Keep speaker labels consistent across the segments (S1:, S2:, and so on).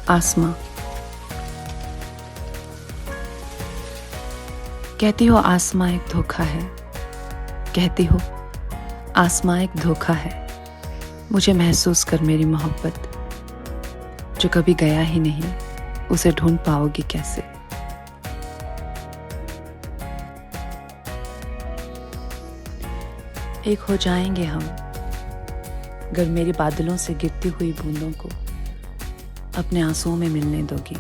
S1: आसमां। कहती हो आसमां एक धोखा है, कहती हो आसमां एक धोखा है। मुझे महसूस कर मेरी मोहब्बत, जो कभी गया ही नहीं, उसे ढूंढ पाओगी कैसे। एक हो जाएंगे हम, अगर मेरी बादलों से गिरती हुई बूंदों को अपने आंसुओं में मिलने दोगी।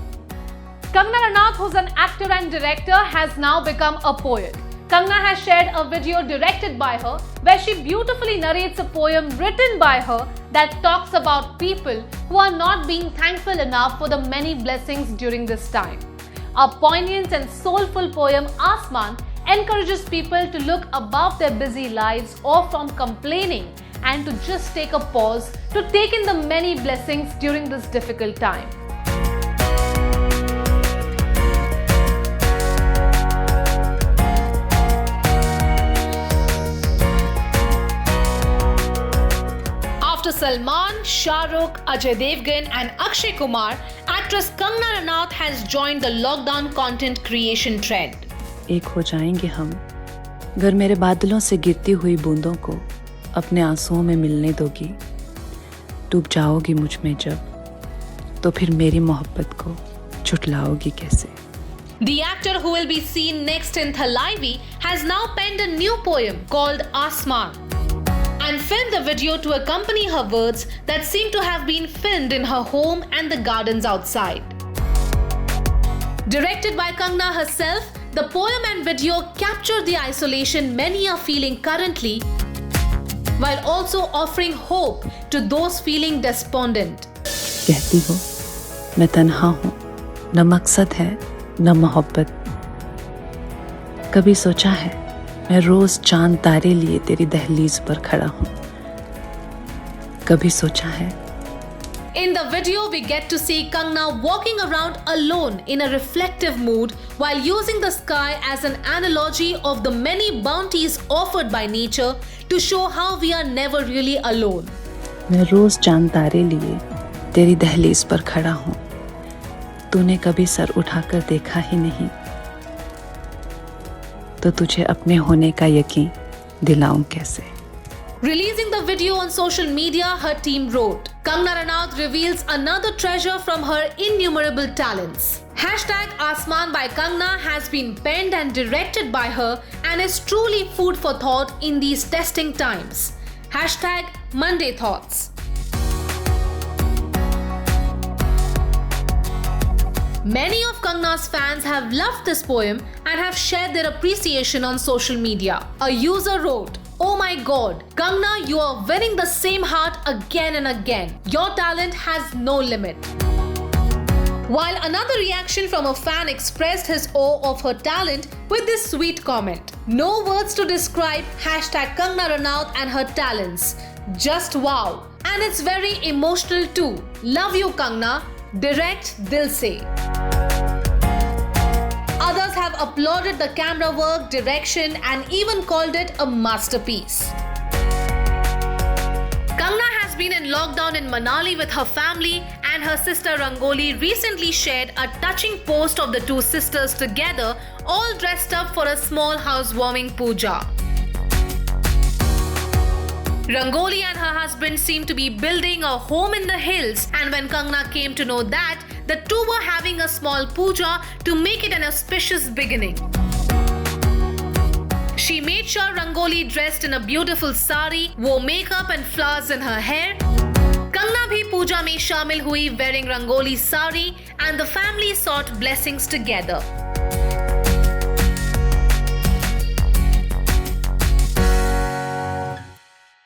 S2: Kangna Ranaut, who's an actor and director, has now become a poet. Kangna has shared a video directed by her where she beautifully narrates a poem written by her that talks about people who are not being thankful enough for the many blessings during this time. A poignant and soulful poem, Asman, encourages people to look above their busy lives or from complaining and to just take a pause to take in the many blessings during this difficult time. After Salman, Shah Rukh, Ajay Devgan and Akshay Kumar, actress Kangna Ranaut has joined the lockdown content creation trend.
S1: एक हो जाएंगे हम, अगर मेरे बादलों से गिरती हुई बूंदों को अपने आंसुओं में मिलने दोगी। डूब जाओगी मुझ में जब, तो फिर मेरी मोहब्बत को झुठलाओगी कैसे।
S2: The actor who will be seen next in Thalaivi has now penned a new poem called Asman and filmed a video to accompany her words that seem to have been filmed in her home and the gardens outside. Directed by Kangna herself, the poem and video capture the isolation many are feeling currently, while also offering hope to those feeling despondent.
S1: कहती हो मैं तन्हा हूँ, न मकसद है न मोहब्बत। कभी सोचा है मैं रोज चांद तारे लिए तेरी दहलीज पर खड़ा हूँ। कभी सोचा है।
S2: In the video, we get to see Kangna walking around alone in a reflective mood while using the sky as an analogy of the many bounties offered by nature to show how we are never really alone.
S1: मैं रोज चांद तारे लिए तेरी दहलीज पर खड़ा हूँ। तूने कभी सर उठाकर देखा ही नहीं, तो तुझे अपने होने का यकीन दिलाऊं कैसे।
S2: Releasing the video on social media, her team wrote, Kangna Ranaut reveals another treasure from her innumerable talents. Hashtag Asman by Kangna has been penned and directed by her and is truly food for thought in these testing times. Hashtag Monday Thoughts. Many of Kangna's fans have loved this poem and have shared their appreciation on social media. A user wrote, "Oh my god, Kangna, you are winning the same heart again and again. Your talent has no limit." While another reaction from a fan expressed his awe of her talent with this sweet comment. No words to describe hashtag Kangna Ranaut and her talents. Just wow. And it's very emotional too. Love you, Kangna. Direct Dil Se. Others have applauded the camera work, direction, and even called it a masterpiece. Kangna has been in lockdown in Manali with her family, and her sister Rangoli recently shared a touching post of the two sisters together, all dressed up for a small housewarming puja. Rangoli and her husband seemed to be building a home in the hills, and when Kangna came to know that, the two were having a small puja to make it an auspicious beginning. She made sure Rangoli dressed in a beautiful sari, wore makeup and flowers in her hair. Kangna bhi puja mein shamil hui wearing Rangoli's sari, and the family sought blessings together.